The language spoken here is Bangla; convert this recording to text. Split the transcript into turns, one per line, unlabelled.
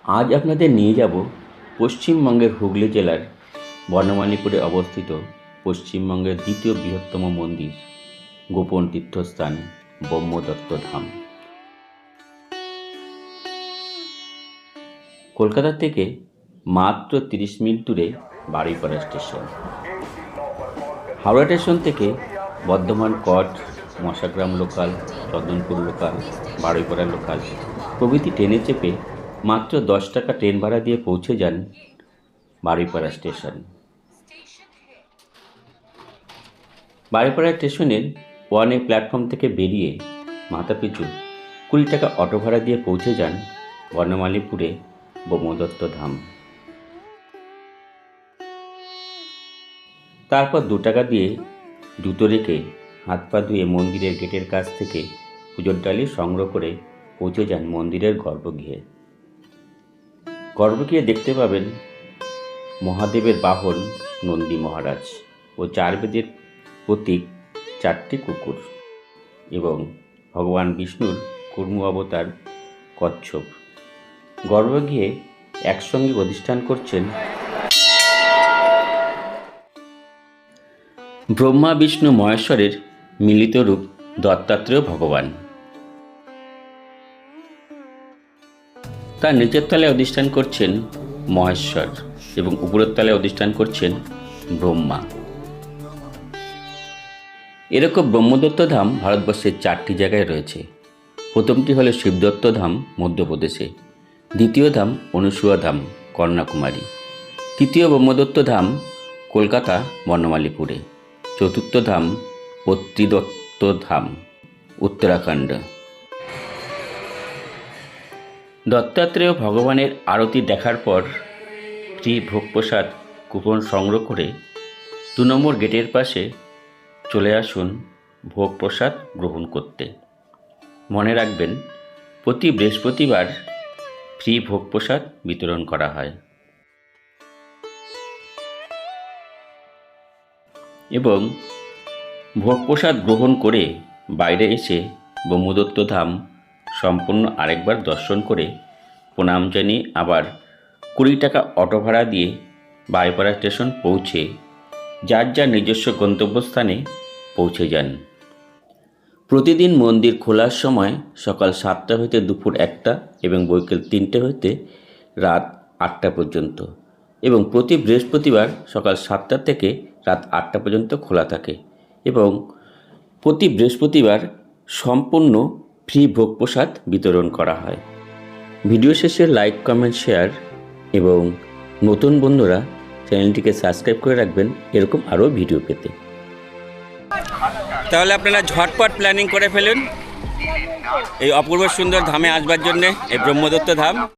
আজ আপনাদের নিয়ে যাব পশ্চিমবঙ্গের হুগলি জেলার বনমালীপুরে অবস্থিত পশ্চিমবঙ্গের দ্বিতীয় বৃহত্তম মন্দির গোপন তীর্থস্থান ব্রহ্মদত্ত ধাম। কলকাতা থেকে মাত্র 30 মিনিট দূরে বারুইপাড়া স্টেশন। হাওড়া স্টেশন থেকে বর্ধমান কট, Masagram local, Chandanpur local, Baruipara local প্রভৃতি ট্রেনে চেপে মাত্র 10 টাকা ট্রেন ভাড়া দিয়ে পৌঁছে যান বারুইপাড়া স্টেশন। বারুইপাড়া স্টেশনের 1A প্ল্যাটফর্ম থেকে বেরিয়ে মাথাপিছু 20 টাকা অটো ভাড়া দিয়ে পৌঁছে যান বনমালীপুরে ব্রহ্মদত্ত ধাম। তারপর 2 টাকা দিয়ে জুতো রেখে হাত পা ধুয়ে মন্দিরের গেটের কাছ থেকে পুজোর ডালি সংগ্রহ করে পৌঁছে যান মন্দিরের গর্ভগৃহে। গর্ভগৃহে দেখতে পাবেন মহাদেবের বাহন নন্দী মহারাজ ও 4 বেদের প্রতীক 4টি কুকুর এবং ভগবান বিষ্ণুর কুর্ম অবতার কচ্ছপ। গর্ভগৃহে একসঙ্গে অধিষ্ঠান করছেন ব্রহ্মা বিষ্ণু মহেশ্বরের মিলিত রূপ দত্তাত্রেয় ভগবান। তার নিচের তলায় অধিষ্ঠান করছেন মহেশ্বর এবং উপরের তলায় অধিষ্ঠান করছেন ব্রহ্মা। এরকম ব্রহ্মদত্ত ধাম ভারতবর্ষের 4টি জায়গায় রয়েছে। প্রথমটি হল শিবদত্ত ধাম মধ্যপ্রদেশে, দ্বিতীয় ধাম অনুসুয়া ধাম কন্যাকুমারী, তৃতীয় ব্রহ্মদত্ত ধাম কলকাতা বনমালীপুরে, চতুর্থ ধাম পত্রিদত্ত ধাম উত্তরাখণ্ড। দত্তাত্রেয় ভগবানের আরতি দেখার পর ফ্রি ভোগ প্রসাদ কুপন সংগ্রহ করে 2 নম্বর গেটের পাশে চলে আসুন ভোগ প্রসাদ গ্রহণ করতে। মনে রাখবেন, প্রতি বৃহস্পতিবার ফ্রি ভোগ প্রসাদ বিতরণ করা হয় এবং ভোগ প্রসাদ গ্রহণ করে বাইরে এসে ব্রহ্মদত্ত ধাম সম্পূর্ণ আরেকবার দর্শন করে প্রণাম জানিয়ে আবার 20 টাকা অটো ভাড়া দিয়ে বারুইপাড়া স্টেশন পৌঁছে যার যার নিজস্ব গন্তব্যস্থানে পৌঁছে যান। প্রতিদিন মন্দির খোলার সময় সকাল 7টা হইতে দুপুর 1টা এবং বৈকাল 3টে হইতে রাত 8টা পর্যন্ত এবং প্রতি বৃহস্পতিবার সকাল 7টা থেকে রাত 8টা পর্যন্ত খোলা থাকে এবং প্রতি বৃহস্পতিবার সম্পূর্ণ ফ্রি ভোগ প্রসাদ বিতরণ করা হয়। ভিডিও শেষে লাইক, কমেন্ট, শেয়ার এবং নতুন বন্ধুরা চ্যানেলটিকে সাবস্ক্রাইব করে রাখবেন এরকম আরও ভিডিও পেতে। তাহলে আপনারা ঝটপট প্ল্যানিং করে ফেলুন এই অপূর্ব সুন্দর ধামে আসবার জন্যে, এই ব্রহ্মদত্ত ধাম।